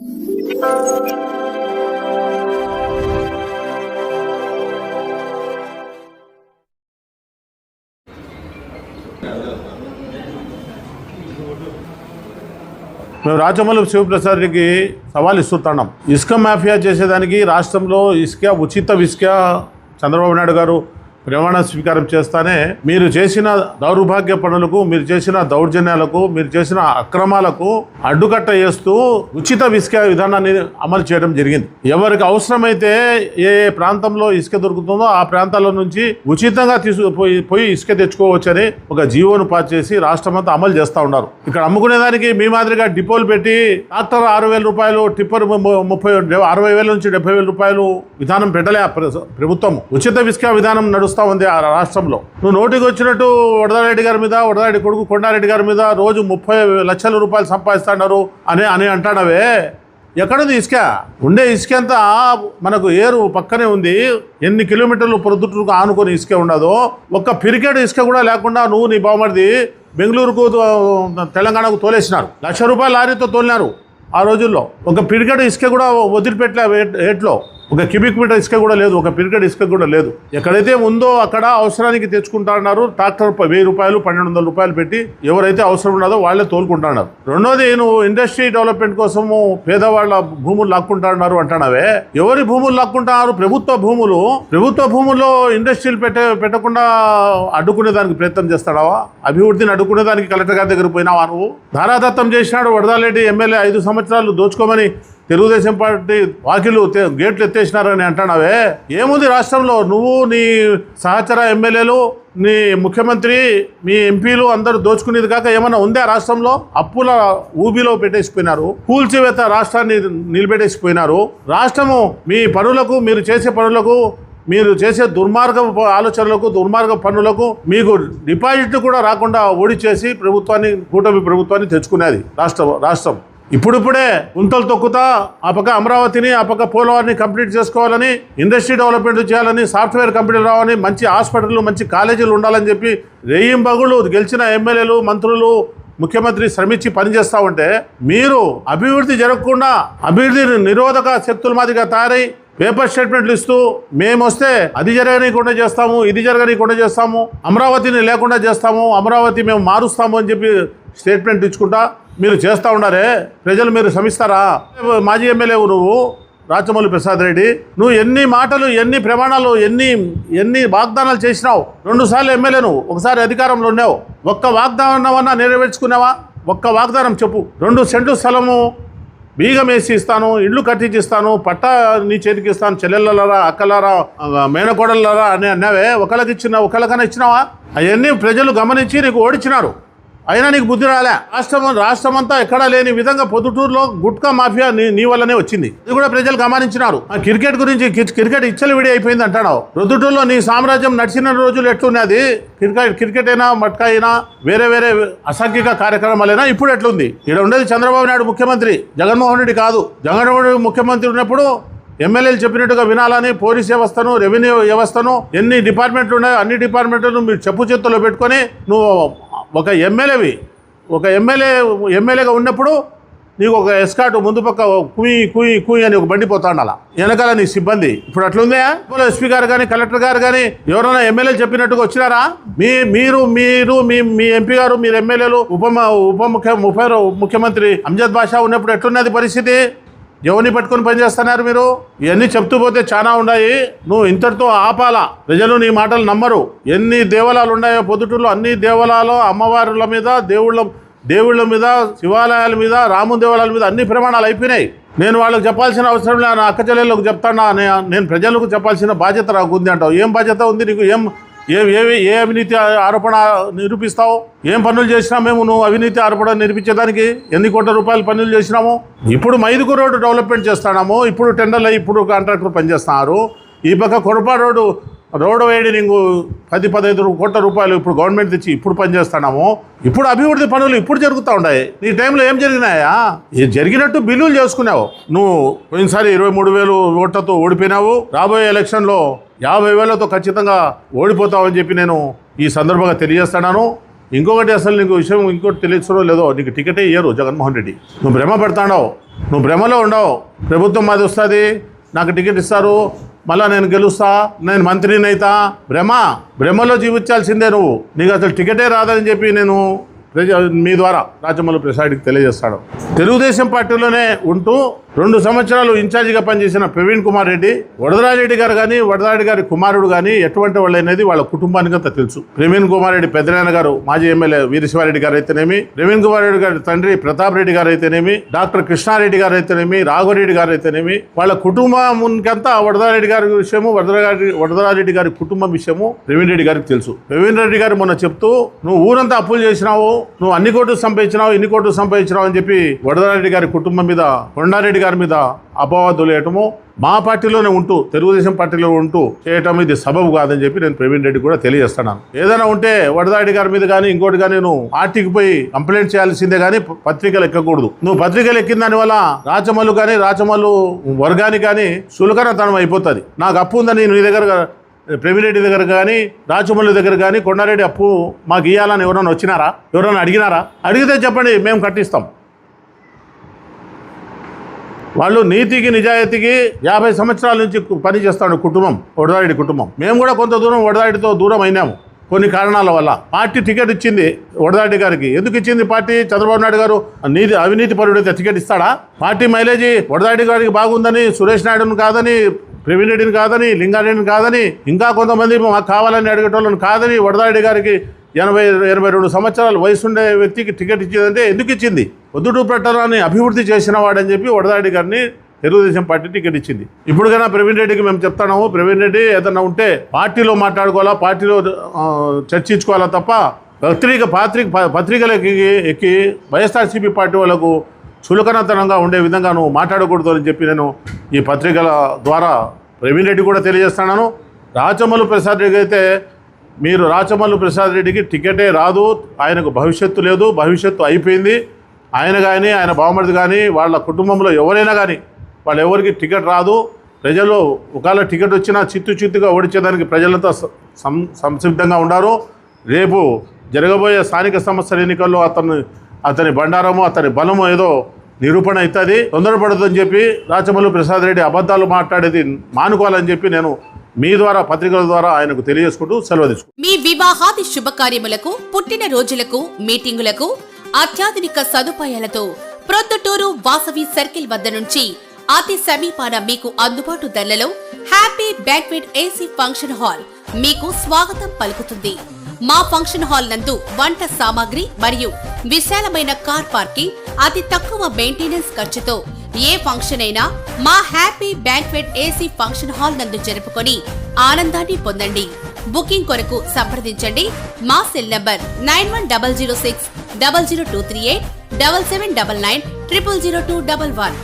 మేము రాచమల్లు శివప్రసాద్కి సవాల్ ఇస్తున్నాం. ఇసుక మాఫియా చేసేదానికి రాష్ట్రంలో ఉచిత ఇసుక చంద్రబాబు నాయుడు గారు ప్రమాణ స్వీకారం చేస్తానే మీరు చేసిన దౌర్భాగ్య పనులకు, మీరు చేసిన దౌర్జన్యాలకు, మీరు చేసిన అక్రమాలకు అడ్డుకట్ట వేస్తూ ఉచిత ఇసుక విధానాన్ని అమలు చేయడం జరిగింది. ఎవరికి అవసరమైతే ఏ ప్రాంతంలో ఇసుక దొరుకుతుందో ఆ ప్రాంతాల నుంచి ఉచితంగా పోయి ఇసుక తెచ్చుకోవచ్చని ఒక జీవోను పాస్ చేసి రాష్ట్రమంతా అమలు చేస్తూ ఉన్నారు. ఇక్కడ అమ్ముకునేదానికి మీ మాదిరిగా డిపోలు పెట్టి ట్రాక్టర్ 6,000 రూపాయలు, టిప్పర్ 60,000 నుంచి 70,000 రూపాయలు విధానం పెట్టలే ప్రభుత్వం. ఉచిత ఇసుక విధానం నడుస్తుంది ఉంది ఆ రాష్ట్రంలో. నువ్వు నోటికి వచ్చినట్టు వరదారెడ్డి గారి మీద, వరదారెడ్డి కొడుకు కొండారెడ్డి గారి మీద రోజు 30 లక్షల రూపాయలు సంపాదిస్తున్నారు అని అంటాడవే. ఎక్కడుంది ఇసుక? ఉండే ఇసుక అంతా మనకు ఏరు పక్కనే ఉంది. ఎన్ని కిలోమీటర్లు పొద్దుటకు ఆనుకొని ఇసుక ఉండదో. ఒక్క పిరికెడ్ ఇసుక కూడా లేకుండా నువ్వు నీ బావమరిది బెంగళూరుకు, తెలంగాణకు తోలేసినారు. 1,00,000 రూపాయల లారీతో తోలినారు ఆ రోజుల్లో. ఒక పిరికెడ్ ఇసుక కూడా వదిలిపెట్టలే ఏట్లో. ఒక క్యూబిక్ మీటర్ ఇసుక కూడా లేదు, ఒక పిరికెడ్ ఇసుక కూడా లేదు. ఎక్కడైతే ఉందో అక్కడ అవసరానికి తెచ్చుకుంటున్నారు. ట్రాక్టర్ 1,000 రూపాయలు, 1,200 రూపాయలు పెట్టి ఎవరైతే అవసరం ఉన్నదో వాళ్ళే తోలుకుంటున్నారు. రెండోది, నువ్వు ఇండస్ట్రీ డెవలప్మెంట్ కోసము పేదవాళ్ళ భూములు లాక్కుంటున్నారు అంటున్నావే. ఎవరి భూములు లాక్కుంటున్నారు? ప్రభుత్వ భూములు. ప్రభుత్వ భూముల్లో ఇండస్ట్రీలు పెట్టకుండా అడ్డుకునే దానికి ప్రయత్నం చేస్తాడావా? అభివృద్ధిని అడ్డుకునే దానికి కలెక్టర్ గారి దగ్గర పోయినావా? నువ్వు ధారాదత్తం చేసినాడు వరదారెడ్డి ఎమ్మెల్యే 5 సంవత్సరాలు దోచుకోమని తెలుగుదేశం పార్టీ వాకిలు గేట్లు ఎత్తేసినారని అంటున్నావే. ఏముంది రాష్ట్రంలో? నువ్వు, నీ సహచర ఎమ్మెల్యేలు, నీ ముఖ్యమంత్రి, మీ ఎంపీలు అందరూ దోచుకునేది కాక ఏమన్నా ఉందా రాష్ట్రంలో? అప్పుల ఊబిలో పెట్టేసిపోయినారు. కూల్చివేత రాష్ట్రాన్ని నిలబెట్టేసిపోయినారు. రాష్ట్రము మీ పనులకు, మీరు చేసే పనులకు, మీరు చేసే దుర్మార్గ ఆలోచనలకు, దుర్మార్గ పనులకు మీకు డిపాజిట్ కూడా రాకుండా ఓడిచేసి కూటమి ప్రభుత్వాన్ని తెచ్చుకునేది రాష్ట్రం. ఇప్పుడిప్పుడే గుంతలు తొక్కుతా ఆ పక్క అమరావతిని, ఆ పక్క పోలవరాన్ని కంప్లీట్ చేసుకోవాలని, ఇండస్ట్రీ డెవలప్మెంట్ చేయాలని, సాఫ్ట్వేర్ కంపెనీలు రావాలని, మంచి హాస్పిటళ్ళు, మంచి కాలేజీలు ఉండాలని చెప్పి రెయ్యింబగుళ్ళు గెలిచిన ఎమ్మెల్యేలు, మంత్రులు, ముఖ్యమంత్రి శ్రమించి పనిచేస్తూ ఉంటే మీరు అభివృద్ధి జరగకుండా, అభివృద్ధి నిరోధక శక్తుల మాదిరిగా తయారై పేపర్ స్టేట్మెంట్లు ఇస్తూ మేము వస్తే అది జరగనీయకుండా చేస్తాము, ఇది జరగనీయకుండా చేస్తాము, అమరావతిని లేకుండా చేస్తాము, అమరావతి మేము మారుస్తాము అని చెప్పి స్టేట్మెంట్ ఇచ్చుకుంటా మీరు చేస్తూ ఉన్నారే. ప్రజలు మీరు శ్రమిస్తారా? మాజీ ఎమ్మెల్యేవు నువ్వు రాచమల్లు ప్రసాద్ రెడ్డి. నువ్వు ఎన్ని మాటలు, ఎన్ని ప్రమాణాలు, ఎన్ని వాగ్దానాలు చేసినావు. 2 సార్లు ఎమ్మెల్యే నువ్వు, ఒకసారి అధికారంలో ఉన్నావు. ఒక్క వాగ్దానమన్నా నెరవేర్చుకున్నావా? ఒక్క వాగ్దానం చెప్పు. 2 సెంట్లు స్థలము బీగం వేసి ఇస్తాను, ఇళ్ళు కట్టించిస్తాను, పట్టా నీ చేతికి ఇస్తాను, చెల్లెళ్ళరా, అక్కలారా, మేనకోడళ్ళరా అని అన్నావే. ఒకళ్ళకన్నా ఇచ్చినావా? అవన్నీ ప్రజలు గమనించి నీకు ఓడించినారు. అయినా నీకు బుద్ధి రాలే. రాష్ట్రమంతా ఎక్కడా లేని విధంగా పొద్దుటూరులో గుట్కా మాఫియా నీ వల్లనే వచ్చింది. ఇది కూడా ప్రజలు గమనించినారు. క్రికెట్ గురించి, క్రికెట్ ఇచ్చలు అయిపోయింది అంటున్నావు. పొద్దుటూరులో నీ సామ్రాజ్యం నడిచిన రోజులు ఎట్లున్నది? క్రికెట్ అయినా, మట్కా అయినా, వేరే అసాంఘిక కార్యక్రమాలైనా ఇప్పుడు ఎట్లుంది? ఇక్కడ ఉండేది చంద్రబాబు నాయుడు ముఖ్యమంత్రి, జగన్మోహన్ రెడ్డి కాదు. జగన్మోహన్ రెడ్డి ముఖ్యమంత్రి ఉన్నప్పుడు ఎమ్మెల్యేలు చెప్పినట్టుగా వినాలని పోలీస్ వ్యవస్థను, రెవెన్యూ వ్యవస్థను, ఎన్ని డిపార్ట్మెంట్లు ఉన్నాయో అన్ని డిపార్ట్మెంట్లను మీరు చెప్పు చేతుల్లో పెట్టుకొని నువ్వు ఒక ఎమ్మెల్యేగా ఉన్నప్పుడు నీకు ఒక ఎస్కాట్ ముందు పక్క కుయ్ అని ఒక బండి పోతాండాల, వెనకాల నీ సిబ్బంది. ఇప్పుడు అట్లుందే? ఎస్పీ గారు కానీ, కలెక్టర్ గారు కానీ ఎవరైనా ఎమ్మెల్యేలు చెప్పినట్టుగా వచ్చినారా? మీరు మీ ఎంపీ గారు, మీరు ఎమ్మెల్యేలు, ముఖ్యమంత్రి అంజద్ బాషా ఉన్నప్పుడు ఎట్లున్నది పరిస్థితి? ఎవరిని పట్టుకొని పనిచేస్తున్నారు మీరు? ఇవన్నీ చెప్తూ పోతే చాలా ఉన్నాయి. నువ్వు ఇంతటితో ఆపాలా. ప్రజలు నీ మాటలు నమ్మరు. ఎన్ని దేవాలయాలు ఉన్నాయో పొద్దుటూరులో, అన్ని దేవాలయాలు, అమ్మవారుల మీద, దేవుళ్ళ మీద, శివాలయాల మీద, రాముని దేవాలయాల మీద అన్ని ప్రమాణాలు అయిపోయినాయి. నేను వాళ్ళకి చెప్పాల్సిన అవసరం లేదు. నా అక్క చెల్లెళ్ళకు చెప్తానా? నేను ప్రజలకు చెప్పాల్సిన బాధ్యత నాకు ఉంది అంటావు. ఏం బాధ్యత ఉంది నీకు? ఏ అవినీతి ఆరోపణ నిరూపిస్తావు? ఏం పనులు చేసినా మేము నువ్వు అవినీతి ఆరోపణ నిరూపించేదానికి? ఎన్ని కోట్ల రూపాయలు పనులు చేసినాము? ఇప్పుడు మైదుకు రోడ్డు డెవలప్మెంట్ చేస్తున్నాము. ఇప్పుడు టెండర్లు, ఇప్పుడు కాంట్రాక్టర్ పనిచేస్తున్నారు. ఈ పక్క కొడప రోడ్డు వైడనింగ్ 10-15 కోట్ల రూపాయలు ఇప్పుడు గవర్నమెంట్ తెచ్చి ఇప్పుడు పనిచేస్తున్నాము. ఇప్పుడు అభివృద్ధి పనులు ఇప్పుడు జరుగుతూ ఉన్నాయి. నీ టైంలో ఏం జరిగినాయా? జరిగినట్టు బిల్లులు చేసుకున్నావు. నువ్వు పోయినసారి 23,000 ఓట్లతో ఓడిపోయినావు. రాబోయే ఎలక్షన్లో 50,000తో ఖచ్చితంగా ఓడిపోతావని చెప్పి నేను ఈ సందర్భంగా తెలియజేస్తున్నాను. ఇంకొకటి, అసలు నీకు విషయం ఇంకోటి తెలియచడం లేదో, నీకు టికెటే ఇయ్యరు జగన్మోహన్ రెడ్డి. నువ్వు భ్రమ పెడతాడావు. నువ్వు భ్రమలో ఉండవు. ప్రభుత్వం మాది వస్తుంది, నాకు టికెట్ ఇస్తారు, మళ్ళీ నేను గెలుస్తా, నేను మంత్రిని అవుతా. భ్రమలో జీవించాల్సిందే నువ్వు. నీకు అసలు టికెటే రాదని చెప్పి నేను మీ ద్వారా రాచమల్లు ప్రసాద్కి తెలియజేస్తాడు. తెలుగుదేశం పార్టీలోనే ఉంటూ 2 సంవత్సరాలు ఇన్ఛార్జిగా పనిచేసిన ప్రవీణ్ కుమార్ రెడ్డి, వరదరారెడ్డి గారు కానీ వరదరారెడ్డి గారి కుమారుడు కానీ ఎటువంటి వాళ్ళు అనేది వాళ్ళ కుటుంబానికి అంతా తెలుసు. ప్రవీణ్ కుమార్ రెడ్డి పెద్దనాయన గారు మాజీ ఎమ్మెల్యే వీరశివారెడ్డి గారు అయితేనేమి, ప్రవీణ్ కుమార్ రెడ్డి గారి తండ్రి ప్రతాప్ రెడ్డి గారు అయితేనేమి, డాక్టర్ కృష్ణారెడ్డి గారు అయితేనేమి, రాఘవరెడ్డి గారు అయితేనేమి, వాళ్ళ కుటుంబానికంతా వరదరారెడ్డి గారి విషయము, వరదరారెడ్డి గారి కుటుంబం విషయము ప్రవీణ్ రెడ్డి గారికి తెలుసు. ప్రవీణ్ రెడ్డి గారు మొన్న చెప్తూ, నువ్వు ఊరంతా అప్పులు చేసినావు, నువ్వు అన్ని కోట్లు సంపాదించినావు, ఇన్ని కోట్లు సంపాదించినావు అని చెప్పి వరదరారెడ్డి గారి కుటుంబం మీద, కొండారెడ్డి గారి మీద అపవాదులు వేయటము, మా పార్టీలోనే ఉంటూ తెలుగుదేశం పార్టీలో ఉంటూ చేయటం ఇది సబబు కాదని చెప్పి నేను ప్రవీణ్ రెడ్డి కూడా తెలియజేస్తున్నాను. ఏదైనా ఉంటే వరదరారెడ్డి గారి మీద కానీ ఇంకోటి కానీ నువ్వు పార్టీకి పోయి కంప్లైంట్ చేయాల్సిందే కానీ పత్రికలు ఎక్కకూడదు. నువ్వు పత్రికలు ఎక్కిన దానివల్ల రాచమల్లు కానీ రాచమల్లు వర్గానికి కానీ సులకనతనం అయిపోతుంది. నాకు అప్పు ఉందని నీ దగ్గర, ప్రవీణ్ రెడ్డి దగ్గర కానీ రాచమల్లు దగ్గర కానీ కొండారెడ్డి అప్పు మాకు ఇవ్వాలని ఎవరైనా వచ్చినారా? ఎవరైనా అడిగినారా? అడిగితే చెప్పండి, మేము కట్టిస్తాం. వాళ్ళు నీతికి నిజాయితీకి 50 సంవత్సరాల నుంచి పనిచేస్తాడు కుటుంబం, వరదరారెడ్డి కుటుంబం. మేము కూడా కొంత దూరం వరదరారెడ్డితో దూరం అయినాము కొన్ని కారణాల వల్ల. పార్టీ టికెట్ ఇచ్చింది వరదరారెడ్డి గారికి. ఎందుకు ఇచ్చింది పార్టీ? చంద్రబాబు నాయుడు గారు అవినీతి పరుడైతే టికెట్ ఇస్తాడా? పార్టీ మైలేజీ వరదరారెడ్డి గారికి బాగుందని, సురేష్ నాయుడుని కాదని, ప్రవీణ్ రెడ్డిని కాదని, లింగారెడ్డిని కాదని, ఇంకా కొంతమంది మాకు కావాలని అడిగేటోళ్ళని కాదని, వరదరారెడ్డి గారికి 82 సంవత్సరాల వయసుండే వ్యక్తికి టికెట్ ఇచ్చిందంటే ఎందుకు ఇచ్చింది? ఒద్దుటూ పట్టణాన్ని అభివృద్ధి చేసిన వాడని చెప్పి వరదరారెడ్డి గారిని తెలుగుదేశం పార్టీ టికెట్ ఇచ్చింది. ఇప్పుడు కన్నా ప్రవీణ్ రెడ్డికి మేము చెప్తున్నాము, ప్రవీణ్ రెడ్డి ఏదన్నా ఉంటే పార్టీలో మాట్లాడుకోవాలా, పార్టీలో చర్చించుకోవాలా తప్ప పత్రికలకి ఎక్కి వైఎస్ఆర్సీపీ పార్టీ వాళ్ళకు చులకనతనంగా ఉండే విధంగా నువ్వు మాట్లాడకూడదు అని చెప్పి నేను ఈ పత్రికల ద్వారా ప్రవీణ్ రెడ్డి కూడా తెలియజేస్తున్నాను. రాచమల్లు ప్రసాద్ రెడ్డి అయితే, మీరు రాచమల్లు ప్రసాద్ రెడ్డికి టికెటే రాదు, ఆయనకు భవిష్యత్తు లేదు, భవిష్యత్తు అయిపోయింది. ఆయన కానీ ఆయన బావమరిది కానీ వాళ్ళ కుటుంబంలో ఎవరైనా కానీ వాళ్ళు ఎవరికి టికెట్ రాదు. ప్రజలు ఒకవేళ టికెట్ వచ్చినా చిత్తుగా ఓడించేదానికి ప్రజలంతా సంసిద్ధంగా ఉన్నారు. రేపు జరగబోయే స్థానిక సంస్థల ఎన్నికల్లో అతని బండారము, అతని బలము ఏదో నిరూపణ అవుతుంది. తొందరపడదని చెప్పి రాచమల్లు ప్రసాద్ రెడ్డి అబద్ధాలు మాట్లాడేది మానుకోవాలని చెప్పి నేను మీ ద్వారా పత్రికల ద్వారా ఆయనకు తెలియజేసుకుంటూ సెలవు తీసుకుంటాను. మీ వివాహాది శుభకార్యములకు, పుట్టిన రోజులకు, మీటింగులకు అత్యాధునిక సదుపాయాలతో ప్రొద్దుటూరు వాసవి సర్కిల్ వద్ద నుంచి అతి సమీపాన మీకు అందుబాటు ధరలలో happy banquet AC function hall మీకు స్వాగతం పలుకుతుంది. మా ఫంక్షన్ హాల్ నందు వంట సామాగ్రి మరియు విశాలమైన కార్ పార్కింగ్, అతి తక్కువ మెయింటెనెన్స్ ఖర్చుతో ఏ ఫంక్షన్ అయినా మా happy banquet AC function hall నందు జరుపుకొని ఆనందాన్ని పొందండి. బుకింగ్ కొరకు సంప్రదించండి. మా సెల్ నంబర్ 9100600238 7799 000211.